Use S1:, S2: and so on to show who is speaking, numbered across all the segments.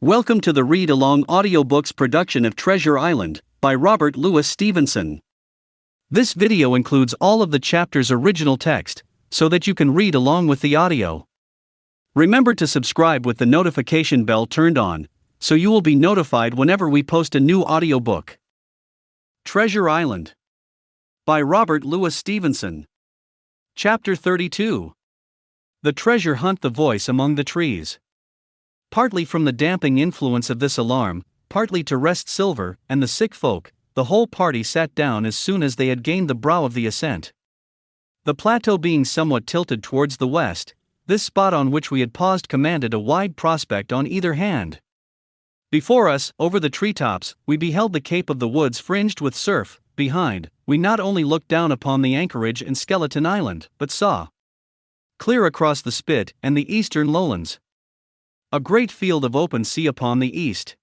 S1: Welcome to the read-along audiobooks production of Treasure Island, by Robert Louis Stevenson. This video includes all of the chapter's original text, so that you can read along with the audio. Remember to subscribe with the notification bell turned on, so you will be notified whenever we post a new audiobook. Treasure Island, by Robert Louis Stevenson. Chapter 32. The Treasure Hunt. The Voice Among the Trees. Partly from the damping influence of this alarm, partly to rest Silver and the sick folk, the whole party sat down as soon as they had gained the brow of the ascent. The plateau being somewhat tilted towards the west, this spot on which we had paused commanded a wide prospect on either hand. Before us, over the treetops, we beheld the cape of the woods fringed with surf. Behind, we not only looked down upon the anchorage and Skeleton Island, but saw, clear across the spit and the eastern lowlands, a great field of open sea upon the east.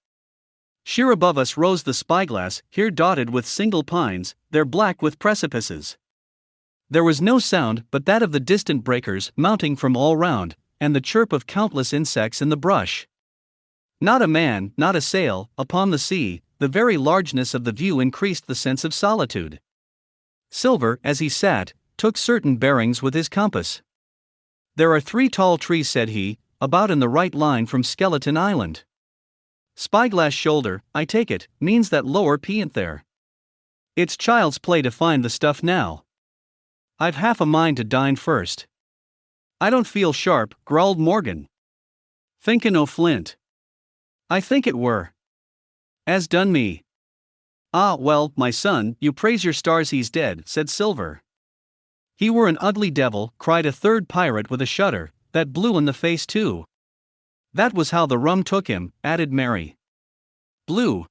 S1: Sheer above us rose the spyglass, here dotted with single pines, there black with precipices. There was no sound but that of the distant breakers mounting from all round, and the chirp of countless insects in the brush. Not a man, not a sail, upon the sea. The very largeness of the view increased the sense of solitude. Silver, as he sat, took certain bearings with his compass. "There are 3 tall trees," said he, "about in the right line from Skeleton Island. Spyglass shoulder, I take it, means that lower peant there. It's child's play to find the stuff now. I've half a mind to dine first." "I don't feel sharp," growled Morgan. "Thinkin' o' Flint." "I think it were. As done me." "Ah, well, my son, you praise your stars he's dead," said Silver. "He were an ugly devil," cried a third pirate with a shudder, "that blew in the face too." "That was how the rum took him," added Mary. "Blue?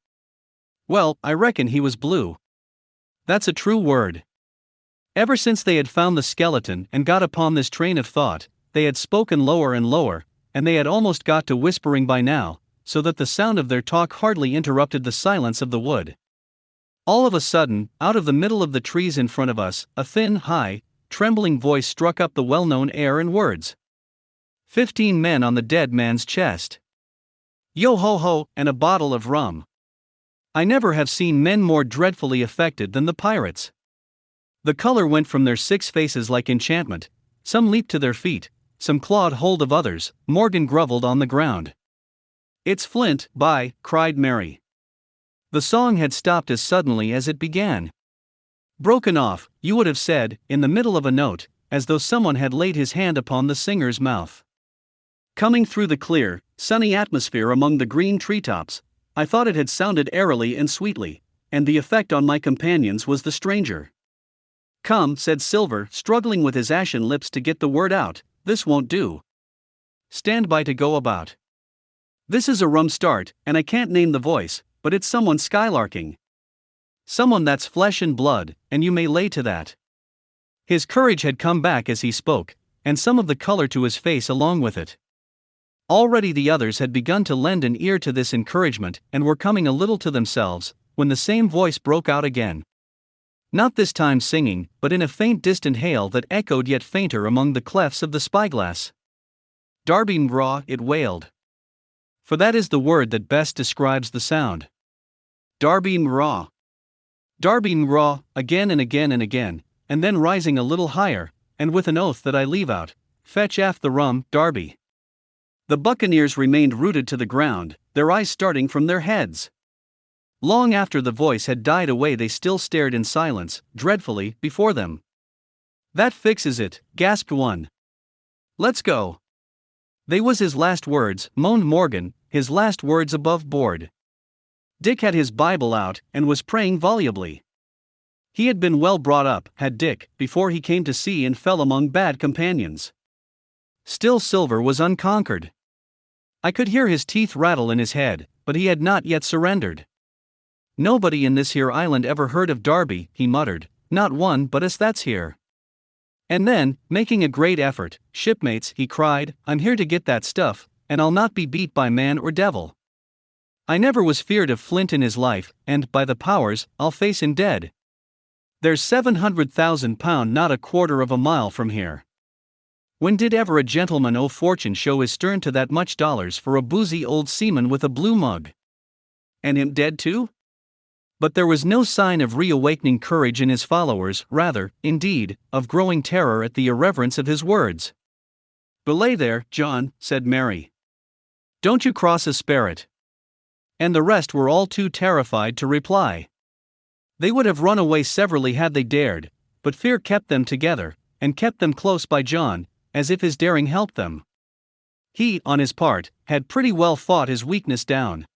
S1: Well, I reckon he was blue. That's a true word." Ever since they had found the skeleton and got upon this train of thought, they had spoken lower and lower, and they had almost got to whispering by now, so that the sound of their talk hardly interrupted the silence of the wood. All of a sudden, out of the middle of the trees in front of us, a thin, high, trembling voice struck up the well-known air and words. 15 men on the dead man's chest. Yo ho ho, and a bottle of rum. I never have seen men more dreadfully affected than the pirates. The color went from their 6 faces like enchantment. Some leaped to their feet, some clawed hold of others. Morgan grovelled on the ground. "It's Flint, by," cried Mary. The song had stopped as suddenly as it began. Broken off, you would have said, in the middle of a note, as though someone had laid his hand upon the singer's mouth. Coming through the clear, sunny atmosphere among the green treetops, I thought it had sounded airily and sweetly, and the effect on my companions was the stranger. "Come," said Silver, struggling with his ashen lips to get the word out, "this won't do. Stand by to go about. This is a rum start, and I can't name the voice, but it's someone skylarking. Someone that's flesh and blood, and you may lay to that." His courage had come back as he spoke, and some of the color to his face along with it. Already the others had begun to lend an ear to this encouragement and were coming a little to themselves, when the same voice broke out again. Not this time singing, but in a faint distant hail that echoed yet fainter among the clefts of the spyglass. "Darbine raw," it wailed. For that is the word that best describes the sound. "Darbine raw. Darbine raw," again and again and again, and then rising a little higher, and with an oath that I leave out, "Fetch aft the rum, Darby." The buccaneers remained rooted to the ground, their eyes starting from their heads. Long after the voice had died away they still stared in silence, dreadfully, before them. "That fixes it," gasped one. "Let's go." "They was his last words," moaned Morgan, "his last words above board." Dick had his Bible out, and was praying volubly. He had been well brought up, had Dick, before he came to sea and fell among bad companions. Still Silver was unconquered. I could hear his teeth rattle in his head, but he had not yet surrendered. "Nobody in this here island ever heard of Darby," he muttered, "not one but us that's here." And then, making a great effort, "Shipmates," he cried, "I'm here to get that stuff, and I'll not be beat by man or devil. I never was feared of Flint in his life, and, by the powers, I'll face him dead. There's £700,000 not a quarter of a mile from here. When did ever a gentleman o' fortune show his stern to that much dollars for a boozy old seaman with a blue mug? And him dead too? But there was no sign of reawakening courage in his followers, rather, indeed, of growing terror at the irreverence of his words. "Belay there, John," said Mary. "Don't you cross a sperrit." And the rest were all too terrified to reply. They would have run away severally had they dared, but fear kept them together, and kept them close by John, as if his daring helped them. He, on his part, had pretty well fought his weakness down.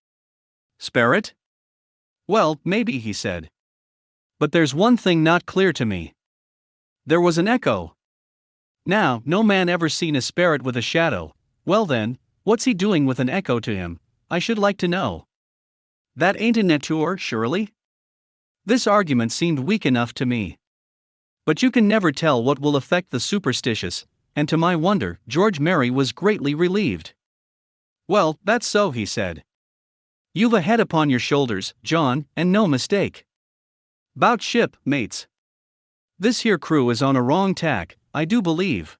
S1: "Sperrit? Well, maybe," he said. "But there's one thing not clear to me. There was an echo. Now, no man ever seen a sperrit with a shadow. Well then, what's he doing with an echo to him, I should like to know? That ain't a nature, surely?" This argument seemed weak enough to me. But you can never tell what will affect the superstitious, and to my wonder, George Mary was greatly relieved. "Well, that's so," he said. "You've a head upon your shoulders, John, and no mistake. 'Bout ship, mates. This here crew is on a wrong tack, I do believe."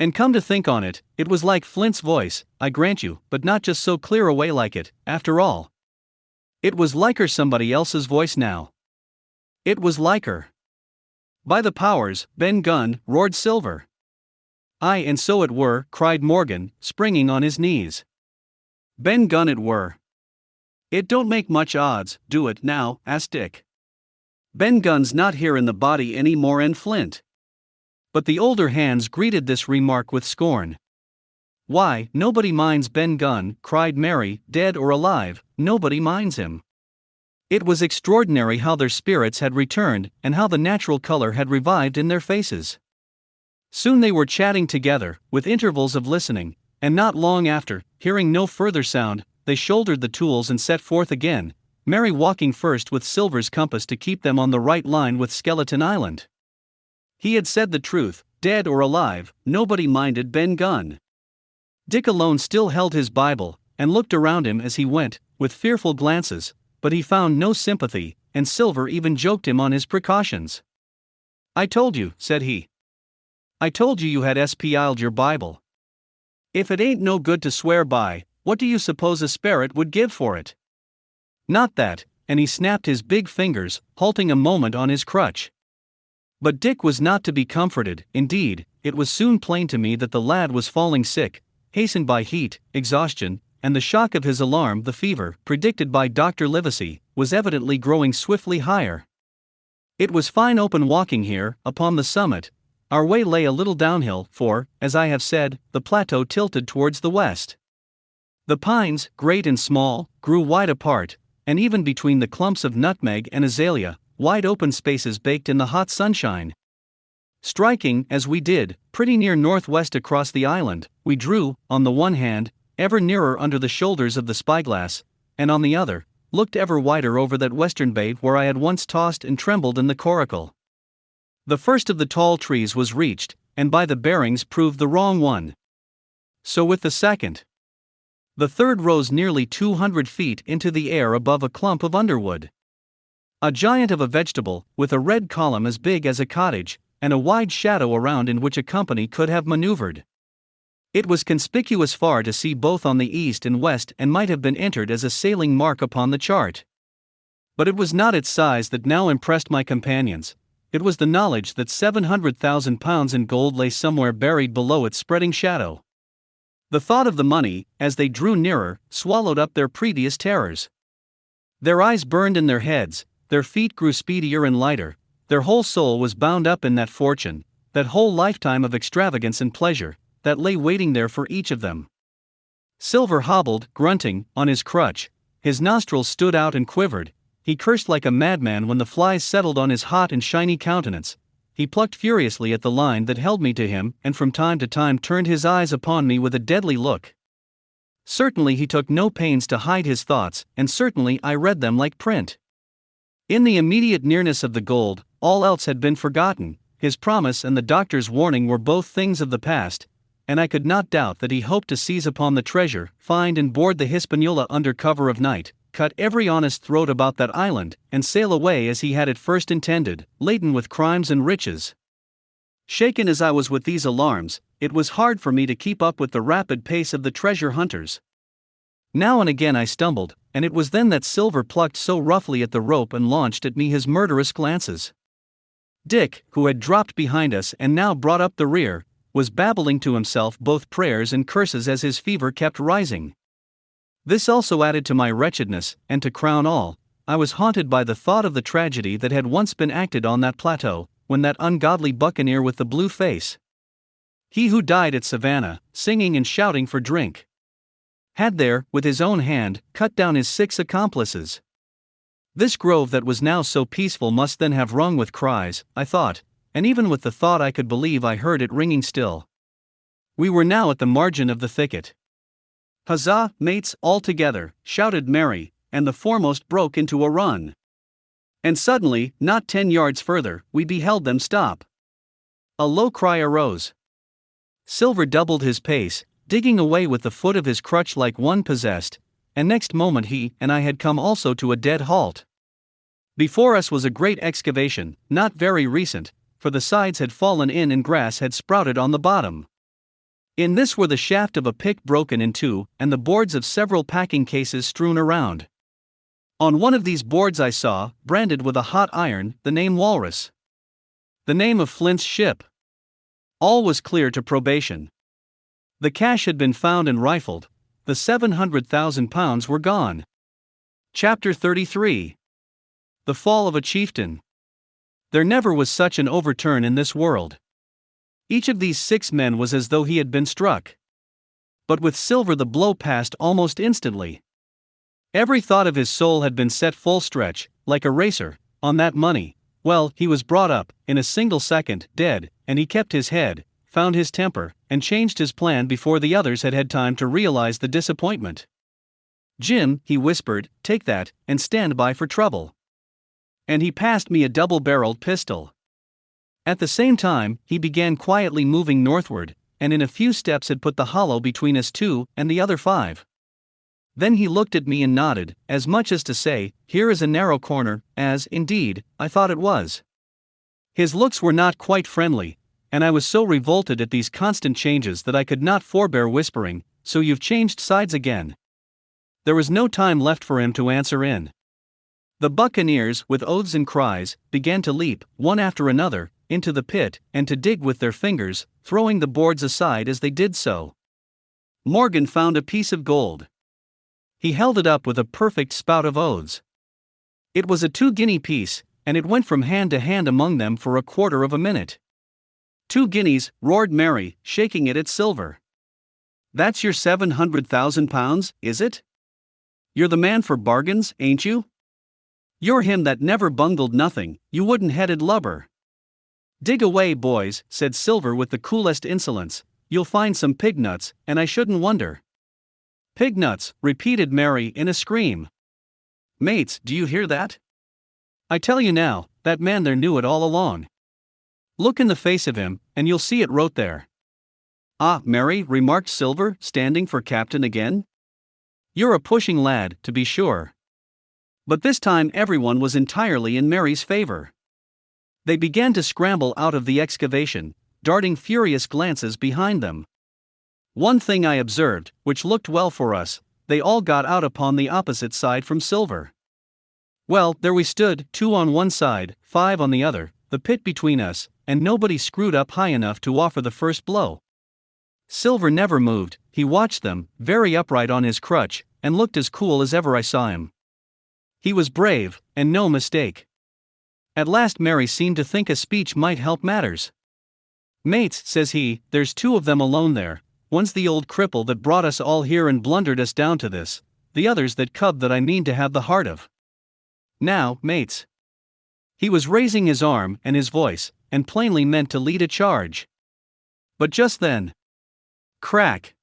S1: And come to think on it, it was like Flint's voice, I grant you, but not just so clear away like it, after all. It was liker somebody else's voice now. It was liker. "By the powers, Ben Gunn," roared Silver. "Aye, and so it were," cried Morgan, springing on his knees. "Ben Gunn it were." "It don't make much odds, do it, now?" asked Dick. "Ben Gunn's not here in the body any more 'en Flint." But the older hands greeted this remark with scorn. "Why, nobody minds Ben Gunn," cried Mary, "dead or alive, nobody minds him." It was extraordinary how their spirits had returned, and how the natural color had revived in their faces. Soon they were chatting together, with intervals of listening, and not long after, hearing no further sound, they shouldered the tools and set forth again, Mary walking first with Silver's compass to keep them on the right line with Skeleton Island. He had said the truth, dead or alive, nobody minded Ben Gunn. Dick alone still held his Bible, and looked around him as he went, with fearful glances, but he found no sympathy, and Silver even joked him on his precautions. "I told you," said he. "I told you you had spied your Bible. If it ain't no good to swear by, what do you suppose a sperrit would give for it? Not that," and he snapped his big fingers, halting a moment on his crutch. But Dick was not to be comforted. Indeed, it was soon plain to me that the lad was falling sick, hastened by heat, exhaustion, and the shock of his alarm. The fever, predicted by Dr. Livesey, was evidently growing swiftly higher. It was fine open walking here, upon the summit. Our way lay a little downhill, for, as I have said, the plateau tilted towards the west. The pines, great and small, grew wide apart, and even between the clumps of nutmeg and azalea, wide open spaces baked in the hot sunshine. Striking, as we did, pretty near northwest across the island, we drew, on the one hand, ever nearer under the shoulders of the spyglass, and on the other, looked ever wider over that western bay where I had once tossed and trembled in the coracle. The first of the tall trees was reached, and by the bearings proved the wrong one. So with the second. The third rose nearly 200 feet into the air above a clump of underwood. A giant of a vegetable, with a red column as big as a cottage, and a wide shadow around in which a company could have maneuvered. It was conspicuous far to see both on the east and west, and might have been entered as a sailing mark upon the chart. But it was not its size that now impressed my companions. It was the knowledge that 700,000 pounds in gold lay somewhere buried below its spreading shadow. The thought of the money, as they drew nearer, swallowed up their previous terrors. Their eyes burned in their heads, their feet grew speedier and lighter, their whole soul was bound up in that fortune, that whole lifetime of extravagance and pleasure, that lay waiting there for each of them. Silver hobbled, grunting, on his crutch, his nostrils stood out and quivered, he cursed like a madman when the flies settled on his hot and shiny countenance, he plucked furiously at the line that held me to him, and from time to time turned his eyes upon me with a deadly look. Certainly he took no pains to hide his thoughts, and certainly I read them like print. In the immediate nearness of the gold, all else had been forgotten. His promise and the doctor's warning were both things of the past, and I could not doubt that he hoped to seize upon the treasure, find and board the Hispaniola under cover of night, cut every honest throat about that island, and sail away as he had at first intended, laden with crimes and riches. Shaken as I was with these alarms, it was hard for me to keep up with the rapid pace of the treasure hunters. Now and again I stumbled, and it was then that Silver plucked so roughly at the rope and launched at me his murderous glances. Dick, who had dropped behind us and now brought up the rear, was babbling to himself both prayers and curses as his fever kept rising. This also added to my wretchedness, and to crown all, I was haunted by the thought of the tragedy that had once been acted on that plateau, when that ungodly buccaneer with the blue face, he who died at Savannah, singing and shouting for drink, had there, with his own hand, cut down his 6 accomplices. This grove that was now so peaceful must then have rung with cries, I thought, and even with the thought I could believe I heard it ringing still. We were now at the margin of the thicket. "Huzzah, mates, all together," shouted Mary, and the foremost broke into a run. And suddenly, not 10 yards further, we beheld them stop. A low cry arose. Silver doubled his pace, digging away with the foot of his crutch like one possessed, and next moment he and I had come also to a dead halt. Before us was a great excavation, not very recent, for the sides had fallen in and grass had sprouted on the bottom. In this were the shaft of a pick broken in two, and the boards of several packing cases strewn around. On one of these boards I saw, branded with a hot iron, the name Walrus, the name of Flint's ship. All was clear to probation. The cash had been found and rifled. The £700,000 were gone. Chapter 33. The Fall of a Chieftain. There never was such an overturn in this world. Each of these 6 men was as though he had been struck. But with Silver the blow passed almost instantly. Every thought of his soul had been set full stretch, like a racer, on that money. Well, he was brought up, in a single second, dead, and he kept his head, found his temper, and changed his plan before the others had had time to realize the disappointment. "Jim," he whispered, "take that, and stand by for trouble." And he passed me a double-barreled pistol. At the same time, he began quietly moving northward, and in a few steps had put the hollow between us 2 and the other 5. Then he looked at me and nodded, as much as to say, "Here is a narrow corner," as, indeed, I thought it was. His looks were not quite friendly, and I was so revolted at these constant changes that I could not forbear whispering, "So you've changed sides again?" There was no time left for him to answer in. The buccaneers, with oaths and cries, began to leap, one after another, into the pit, and to dig with their fingers, throwing the boards aside as they did so. Morgan found a piece of gold. He held it up with a perfect spout of oaths. It was a 2-guinea piece, and it went from hand to hand among them for a quarter of a minute. 2 guineas, roared Mary, shaking it at Silver. "That's your £700,000, is it? You're the man for bargains, ain't you? You're him that never bungled nothing, you wooden-headed lubber." "Dig away, boys," said Silver with the coolest insolence, "you'll find some pig nuts, and I shouldn't wonder." "Pig nuts," repeated Mary in a scream. "Mates, do you hear that? I tell you now, that man there knew it all along. Look in the face of him, and you'll see it wrote there." "Ah, Mary," remarked Silver, standing for captain again. "You're a pushing lad, to be sure." But this time everyone was entirely in Mary's favor. They began to scramble out of the excavation, darting furious glances behind them. One thing I observed, which looked well for us: they all got out upon the opposite side from Silver. Well, there we stood, 2 on one side, 5 on the other, the pit between us, and nobody screwed up high enough to offer the first blow. Silver never moved. He watched them, very upright on his crutch, and looked as cool as ever I saw him. He was brave, and no mistake. At last Mary seemed to think a speech might help matters. "Mates," says he, "there's 2 of them alone there. One's the old cripple that brought us all here and blundered us down to this. The other's that cub that I mean to have the heart of. Now, mates." He was raising his arm and his voice, and plainly meant to lead a charge. But just then, crack,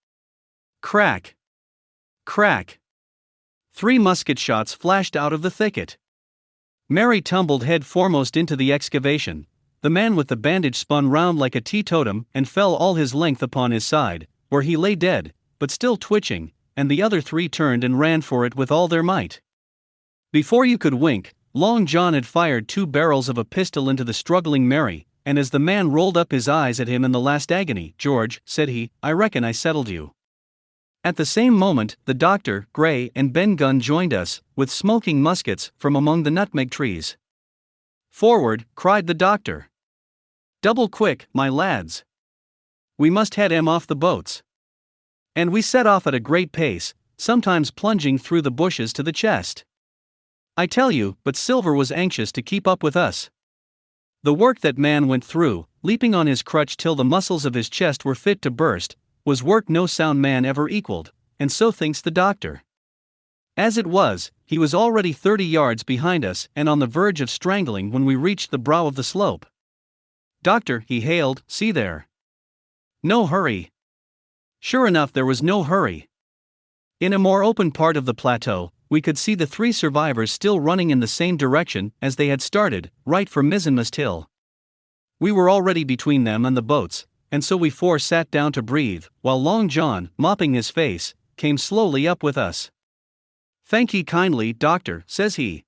S1: crack, crack, 3 musket shots flashed out of the thicket. Mary tumbled head foremost into the excavation. The man with the bandage spun round like a teetotum and fell all his length upon his side, where he lay dead, but still twitching, and the other 3 turned and ran for it with all their might. Before you could wink, Long John had fired 2 barrels of a pistol into the struggling Mary, and as the man rolled up his eyes at him in the last agony, "George," said he, "I reckon I settled you." At the same moment, the doctor, Gray, and Ben Gunn joined us, with smoking muskets, from among the nutmeg trees. "Forward," cried the doctor. "Double quick, my lads. We must head 'em off the boats." And we set off at a great pace, sometimes plunging through the bushes to the chest. I tell you, but Silver was anxious to keep up with us. The work that man went through, leaping on his crutch till the muscles of his chest were fit to burst, was work no sound man ever equaled, and so thinks the doctor. As it was, he was already 30 yards behind us and on the verge of strangling when we reached the brow of the slope. "Doctor," he hailed, "see there. No hurry." Sure enough, there was no hurry. In a more open part of the plateau, we could see the 3 survivors still running in the same direction as they had started, right for Mizzenmast Hill. We were already between them and the boats, and so we 4 sat down to breathe, while Long John, mopping his face, came slowly up with us. "Thank ye kindly, doctor," says he.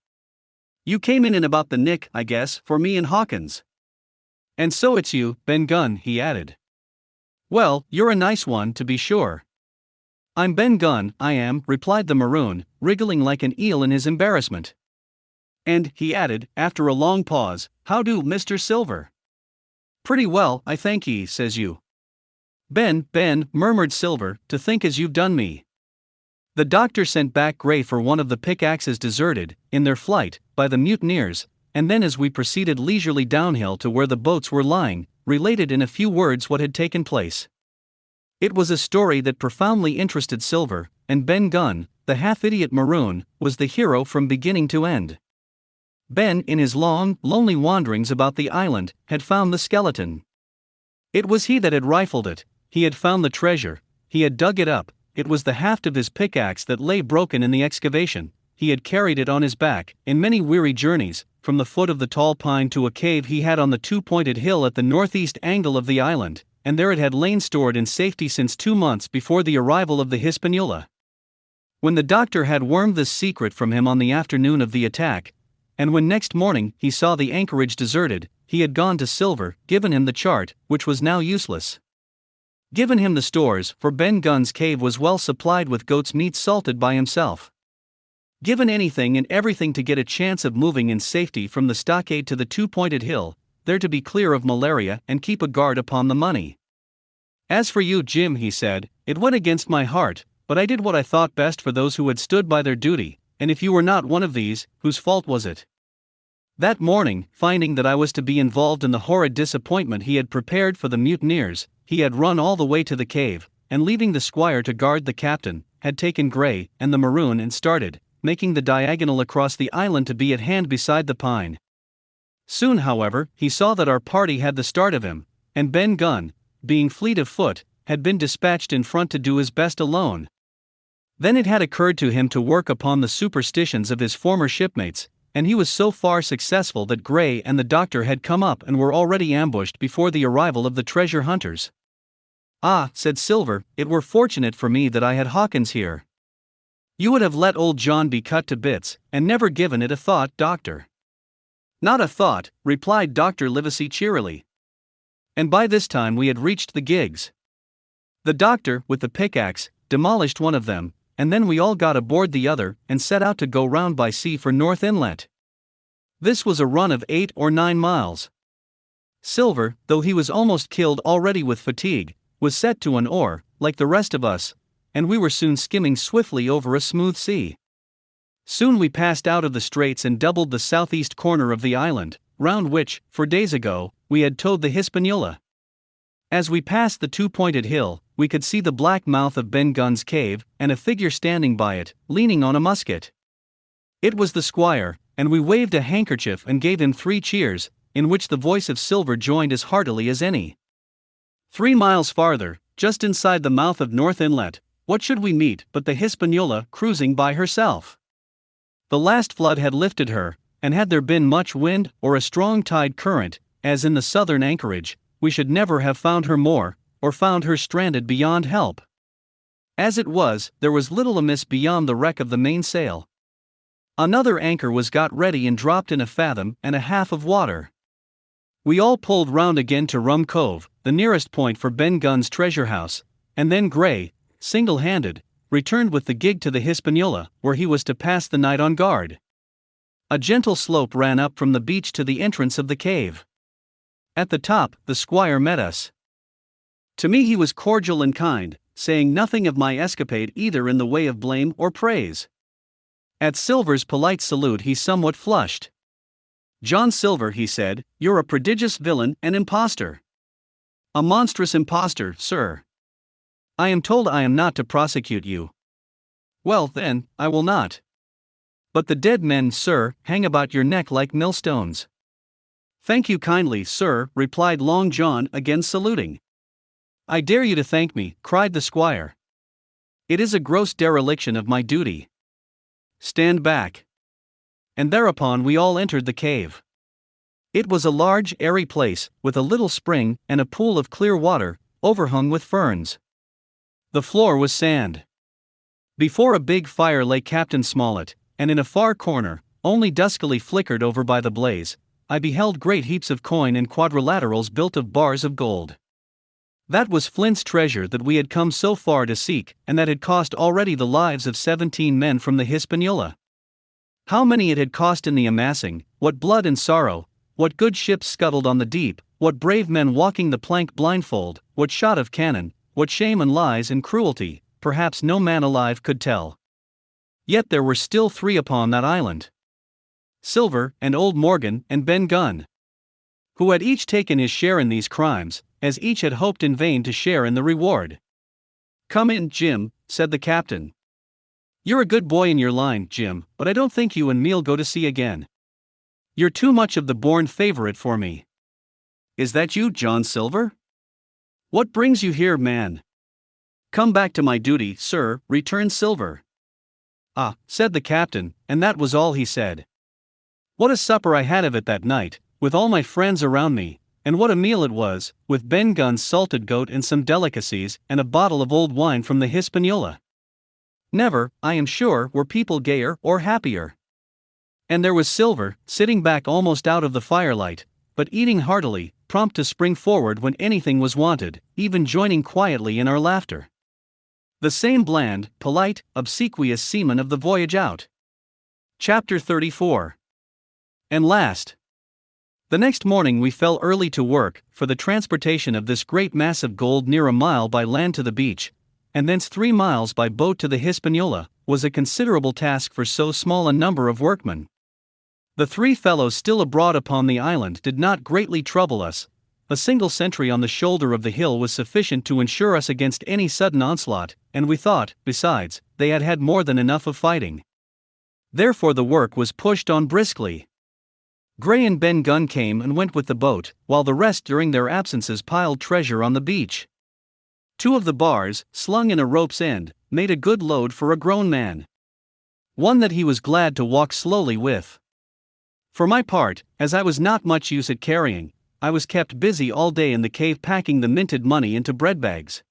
S1: "You came in about the nick, I guess, for me and Hawkins. And so it's you, Ben Gunn," he added. "Well, you're a nice one, to be sure." "I'm Ben Gunn, I am," replied the maroon, wriggling like an eel in his embarrassment. "And," he added, after a long pause, "how do, Mr. Silver?" "Pretty well, I thank ye," says you. Ben," murmured Silver, "to think as you've done me." The doctor sent back Gray for one of the pickaxes deserted, in their flight, by the mutineers, and then as we proceeded leisurely downhill to where the boats were lying, related in a few words what had taken place. It was a story that profoundly interested Silver, and Ben Gunn, the half-idiot maroon, was the hero from beginning to end. Ben, in his long, lonely wanderings about the island, had found the skeleton. It was he that had rifled it, he had found the treasure, he had dug it up, it was the haft of his pickaxe that lay broken in the excavation, he had carried it on his back, in many weary journeys, from the foot of the tall pine to a cave he had on the 2-pointed hill at the northeast angle of the island, and there it had lain stored in safety since 2 months before the arrival of the Hispaniola. When the doctor had wormed this secret from him on the afternoon of the attack, and when next morning he saw the anchorage deserted, he had gone to Silver, given him the chart, which was now useless. Given him the stores, for Ben Gunn's cave was well supplied with goat's meat salted by himself. Given anything and everything to get a chance of moving in safety from the stockade to the 2-pointed hill, there to be clear of malaria and keep a guard upon the money. "As for you, Jim," he said, "it went against my heart, but I did what I thought best for those who had stood by their duty, and if you were not one of these, whose fault was it?" That morning, finding that I was to be involved in the horrid disappointment he had prepared for the mutineers, he had run all the way to the cave, and leaving the squire to guard the captain, had taken Gray and the maroon and started, making the diagonal across the island to be at hand beside the pine. Soon, however, he saw that our party had the start of him, and Ben Gunn, being fleet of foot, had been dispatched in front to do his best alone. Then it had occurred to him to work upon the superstitions of his former shipmates, and he was so far successful that Gray and the doctor had come up and were already ambushed before the arrival of the treasure hunters. "Ah," said Silver, "it were fortunate for me that I had Hawkins here." "You would have let old John be cut to bits, and never given it a thought, doctor." "Not a thought," replied Dr. Livesey cheerily. And by this time we had reached the gigs. The doctor, with the pickaxe, demolished one of them, and then we all got aboard the other and set out to go round by sea for North Inlet. This was a run of 8 or 9 miles. Silver, though he was almost killed already with fatigue, was set to an oar, like the rest of us, and we were soon skimming swiftly over a smooth sea. Soon we passed out of the straits and doubled the southeast corner of the island, round which, 4 days ago, we had towed the Hispaniola. As we passed the 2-pointed hill, we could see the black mouth of Ben Gunn's cave, and a figure standing by it, leaning on a musket. It was the squire, and we waved a handkerchief and gave him 3 cheers, in which the voice of Silver joined as heartily as any. 3 miles farther, just inside the mouth of North Inlet, what should we meet but the Hispaniola cruising by herself? The last flood had lifted her, and had there been much wind or a strong tide current, as in the southern anchorage, we should never have found her more, or found her stranded beyond help. As it was, there was little amiss beyond the wreck of the mainsail. Another anchor was got ready and dropped in 1.5 fathoms of water. We all pulled round again to Rum Cove, the nearest point for Ben Gunn's treasure house, and then Gray, single-handed, returned with the gig to the Hispaniola, where he was to pass the night on guard. A gentle slope ran up from the beach to the entrance of the cave. At the top, the squire met us. To me he was cordial and kind, saying nothing of my escapade either in the way of blame or praise. At Silver's polite salute he somewhat flushed. "John Silver," he said, "you're a prodigious villain and impostor." "A monstrous impostor, sir." "I am told I am not to prosecute you." "Well, then, I will not." "But the dead men, sir, hang about your neck like millstones." "Thank you kindly, sir," replied Long John, again saluting. "I dare you to thank me," cried the squire. "It is a gross dereliction of my duty." "Stand back." And thereupon we all entered the cave. It was a large, airy place, with a little spring and a pool of clear water, overhung with ferns. The floor was sand. Before a big fire lay Captain Smollett, and in a far corner, only duskily flickered over by the blaze, I beheld great heaps of coin and quadrilaterals built of bars of gold. That was Flint's treasure that we had come so far to seek, and that had cost already the lives of 17 men from the Hispaniola. How many it had cost in the amassing, what blood and sorrow, what good ships scuttled on the deep, what brave men walking the plank blindfold, what shot of cannon, what shame and lies and cruelty, perhaps no man alive could tell. Yet there were still 3 upon that island: Silver, and old Morgan, and Ben Gunn, who had each taken his share in these crimes, as each had hoped in vain to share in the reward. "Come in, Jim," said the captain. "You're a good boy in your line, Jim, but I don't think you and me'll go to sea again. You're too much of the born favorite for me." "Is that you, John Silver? What brings you here, man?" "Come back to my duty, sir," returned Silver. "Ah," said the captain, and that was all he said. What a supper I had of it that night, with all my friends around me, and what a meal it was, with Ben Gunn's salted goat and some delicacies, and a bottle of old wine from the Hispaniola. Never, I am sure, were people gayer or happier. And there was Silver, sitting back almost out of the firelight, but eating heartily, prompt to spring forward when anything was wanted, even joining quietly in our laughter. The same bland, polite, obsequious seaman of the voyage out. Chapter 34. And last. The next morning we fell early to work, for the transportation of this great mass of gold near a mile by land to the beach, and thence 3 miles by boat to the Hispaniola, was a considerable task for so small a number of workmen. The 3 fellows still abroad upon the island did not greatly trouble us. A single sentry on the shoulder of the hill was sufficient to ensure us against any sudden onslaught, and we thought, besides, they had had more than enough of fighting. Therefore the work was pushed on briskly. Gray and Ben Gunn came and went with the boat, while the rest during their absences piled treasure on the beach. 2 of the bars, slung in a rope's end, made a good load for a grown man. One that he was glad to walk slowly with. For my part, as I was not much use at carrying, I was kept busy all day in the cave packing the minted money into bread bags.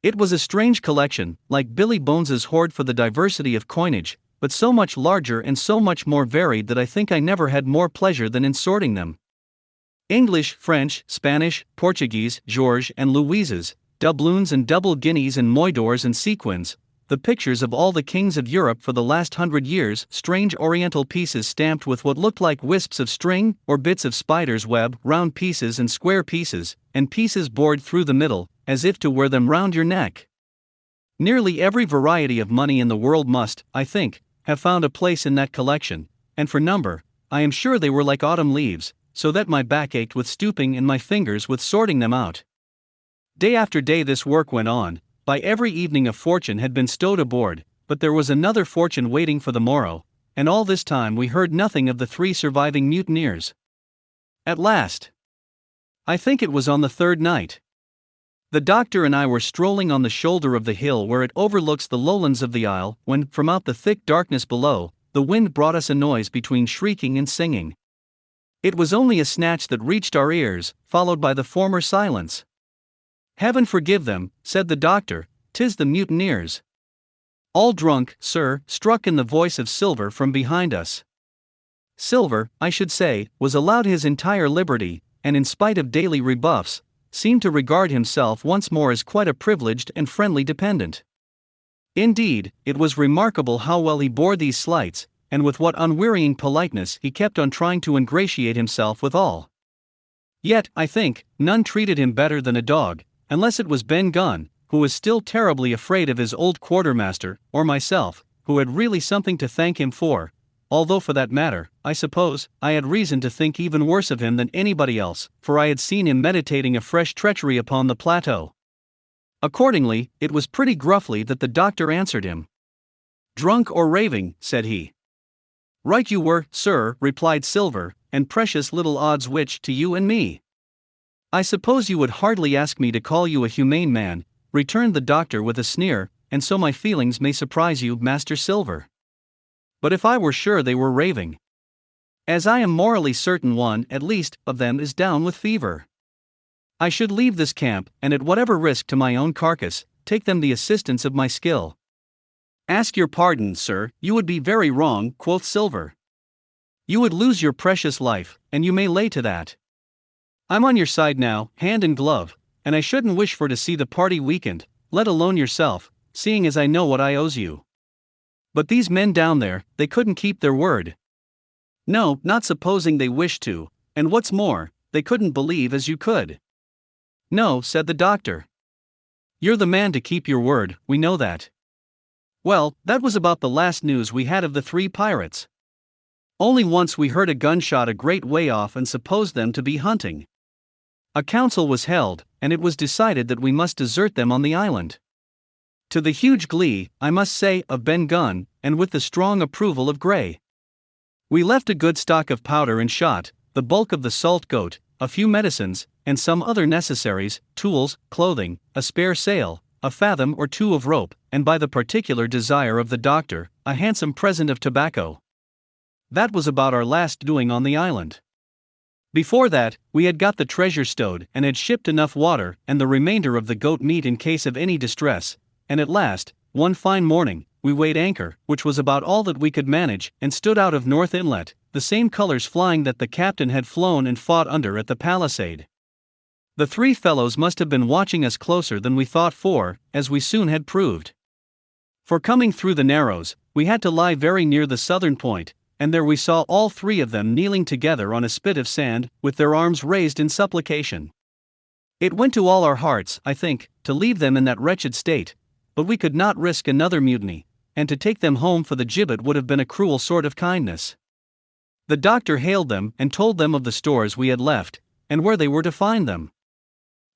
S1: It was a strange collection, like Billy Bones's hoard for the diversity of coinage, but so much larger and so much more varied that I think I never had more pleasure than in sorting them. English, French, Spanish, Portuguese, Georges and Louises, doubloons and double guineas and moidores and sequins, the pictures of all the kings of Europe for the last 100 years, strange oriental pieces stamped with what looked like wisps of string, or bits of spider's web, round pieces and square pieces, and pieces bored through the middle, as if to wear them round your neck. Nearly every variety of money in the world must, I think, have found a place in that collection, and for number, I am sure they were like autumn leaves, so that my back ached with stooping and my fingers with sorting them out. Day after day this work went on. By every evening a fortune had been stowed aboard, but there was another fortune waiting for the morrow, and all this time we heard nothing of the 3 surviving mutineers. At last, I think it was on the 3rd night, the doctor and I were strolling on the shoulder of the hill where it overlooks the lowlands of the isle, when, from out the thick darkness below, the wind brought us a noise between shrieking and singing. It was only a snatch that reached our ears, followed by the former silence. "Heaven forgive them," said the doctor, "'tis the mutineers." "All drunk, sir," struck in the voice of Silver from behind us. Silver, I should say, was allowed his entire liberty, and in spite of daily rebuffs, seemed to regard himself once more as quite a privileged and friendly dependent. Indeed, it was remarkable how well he bore these slights, and with what unwearying politeness he kept on trying to ingratiate himself with all. Yet, I think, none treated him better than a dog, unless it was Ben Gunn, who was still terribly afraid of his old quartermaster, or myself, who had really something to thank him for, although for that matter, I suppose, I had reason to think even worse of him than anybody else, for I had seen him meditating a fresh treachery upon the plateau. Accordingly, it was pretty gruffly that the doctor answered him. "Drunk or raving," said he. "Right you were, sir," replied Silver, "and precious little odds which to you and me." "I suppose you would hardly ask me to call you a humane man," returned the doctor with a sneer, "and so my feelings may surprise you, Master Silver. But if I were sure they were raving, as I am morally certain one, at least, of them is down with fever, I should leave this camp, and at whatever risk to my own carcass, take them the assistance of my skill." "Ask your pardon, sir, you would be very wrong," quoth Silver. "You would lose your precious life, and you may lay to that. I'm on your side now, hand and glove, and I shouldn't wish for to see the party weakened, let alone yourself, seeing as I know what I owes you. But these men down there, they couldn't keep their word. No, not supposing they wished to, and what's more, they couldn't believe as you could." "No," said the doctor. "You're the man to keep your word, we know that." Well, that was about the last news we had of the three pirates. Only once we heard a gunshot a great way off and supposed them to be hunting. A council was held, and it was decided that we must desert them on the island. To the huge glee, I must say, of Ben Gunn, and with the strong approval of Gray. We left a good stock of powder and shot, the bulk of the salt goat, a few medicines, and some other necessaries, tools, clothing, a spare sail, a fathom or two of rope, and by the particular desire of the doctor, a handsome present of tobacco. That was about our last doing on the island. Before that, we had got the treasure stowed and had shipped enough water and the remainder of the goat meat in case of any distress, and at last, one fine morning, we weighed anchor, which was about all that we could manage, and stood out of North Inlet, the same colors flying that the captain had flown and fought under at the palisade. The three fellows must have been watching us closer than we thought for, as we soon had proved. For coming through the Narrows, we had to lie very near the southern point, and there we saw all three of them kneeling together on a spit of sand, with their arms raised in supplication. It went to all our hearts, I think, to leave them in that wretched state, but we could not risk another mutiny, and to take them home for the gibbet would have been a cruel sort of kindness. The doctor hailed them and told them of the stores we had left, and where they were to find them.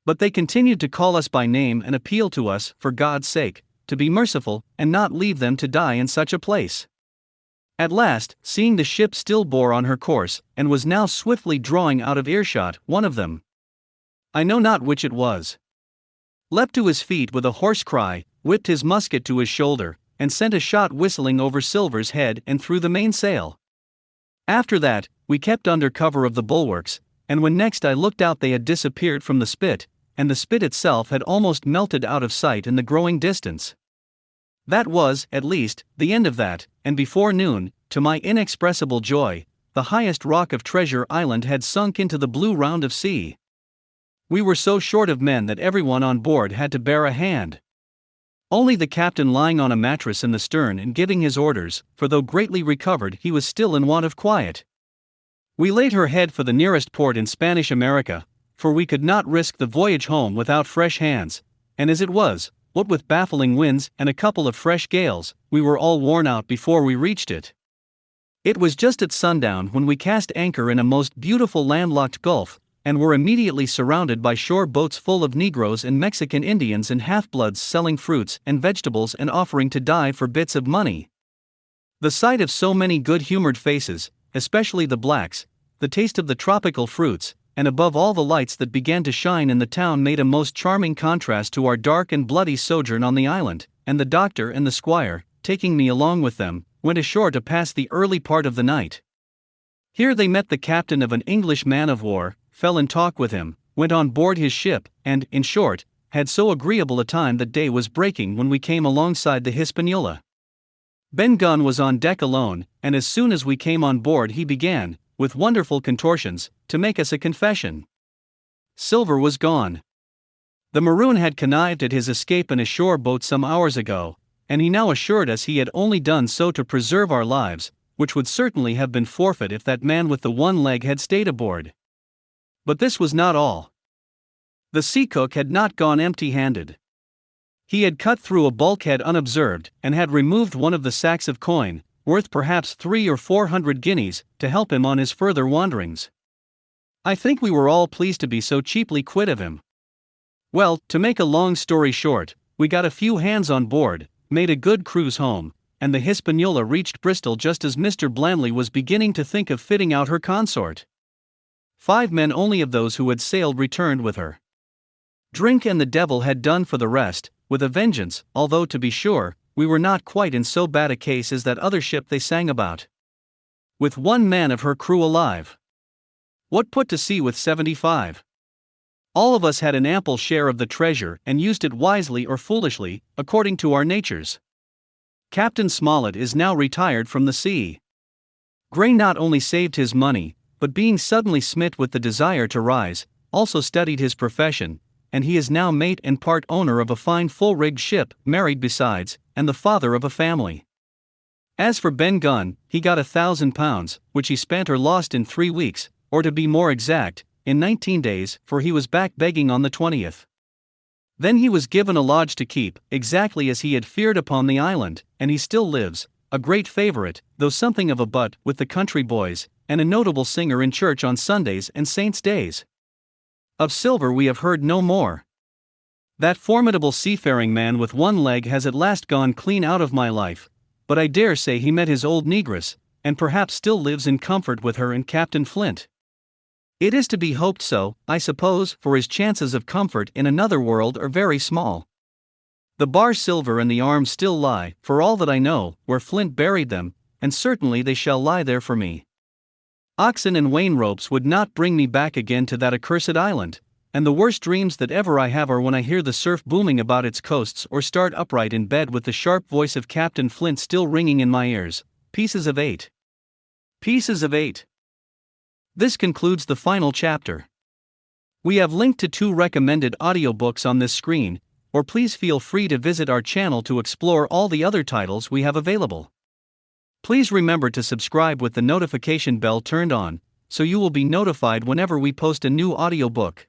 S1: But they continued to call us by name and appeal to us, for God's sake, to be merciful, and not leave them to die in such a place. At last, seeing the ship still bore on her course, and was now swiftly drawing out of earshot, one of them, I know not which it was, leapt to his feet with a hoarse cry, whipped his musket to his shoulder, and sent a shot whistling over Silver's head and through the mainsail. After that, we kept under cover of the bulwarks, and when next I looked out they had disappeared from the spit, and the spit itself had almost melted out of sight in the growing distance. That was, at least, the end of that, and before noon, to my inexpressible joy, the highest rock of Treasure Island had sunk into the blue round of sea. We were so short of men that everyone on board had to bear a hand. Only the captain lying on a mattress in the stern and giving his orders, for though greatly recovered he was still in want of quiet. We laid her head for the nearest port in Spanish America, for we could not risk the voyage home without fresh hands, and as it was, what with baffling winds and a couple of fresh gales, we were all worn out before we reached it. It was just at sundown when we cast anchor in a most beautiful landlocked gulf, and were immediately surrounded by shore boats full of Negroes and Mexican Indians and half-bloods selling fruits and vegetables and offering to die for bits of money. The sight of so many good-humored faces, especially the blacks, the taste of the tropical fruits, and above all the lights that began to shine in the town made a most charming contrast to our dark and bloody sojourn on the island, and the doctor and the squire, taking me along with them, went ashore to pass the early part of the night. Here they met the captain of an English man-of-war, fell in talk with him, went on board his ship, and, in short, had so agreeable a time that day was breaking when we came alongside the Hispaniola. Ben Gunn was on deck alone, and as soon as we came on board he began, with wonderful contortions, to make us a confession. Silver was gone. The maroon had connived at his escape in a shore boat some hours ago, and he now assured us he had only done so to preserve our lives, which would certainly have been forfeit if that man with the one leg had stayed aboard. But this was not all. The sea cook had not gone empty-handed. He had cut through a bulkhead unobserved and had removed one of the sacks of coin, worth perhaps 300 or 400 guineas, to help him on his further wanderings. I think we were all pleased to be so cheaply quit of him. Well, to make a long story short, we got a few hands on board, made a good cruise home, and the Hispaniola reached Bristol just as Mr. Blandley was beginning to think of fitting out her consort. 5 men only of those who had sailed returned with her. Drink and the devil had done for the rest, with a vengeance, although to be sure, we were not quite in so bad a case as that other ship they sang about. With 1 man of her crew alive. What put to sea with 75? All of us had an ample share of the treasure and used it wisely or foolishly, according to our natures. Captain Smollett is now retired from the sea. Gray not only saved his money, but being suddenly smit with the desire to rise, also studied his profession, and he is now mate and part owner of a fine full-rigged ship, married besides, and the father of a family. As for Ben Gunn, he got £1,000, which he spent or lost in 3 weeks, or to be more exact, in 19 days, for he was back begging on the 20th. Then he was given a lodge to keep, exactly as he had feared upon the island, and he still lives, a great favourite, though something of a butt, with the country boys, and a notable singer in church on Sundays and Saints' days. Of Silver we have heard no more. That formidable seafaring man with 1 leg has at last gone clean out of my life, but I dare say he met his old negress, and perhaps still lives in comfort with her and Captain Flint. It is to be hoped so, I suppose, for his chances of comfort in another world are very small. The bar silver and the arms still lie, for all that I know, where Flint buried them, and certainly they shall lie there for me. Oxen and wain ropes would not bring me back again to that accursed island, and the worst dreams that ever I have are when I hear the surf booming about its coasts or start upright in bed with the sharp voice of Captain Flint still ringing in my ears. Pieces of 8. Pieces of 8. This concludes the final chapter. We have linked to 2 recommended audiobooks on this screen, or please feel free to visit our channel to explore all the other titles we have available. Please remember to subscribe with the notification bell turned on, so you will be notified whenever we post a new audiobook.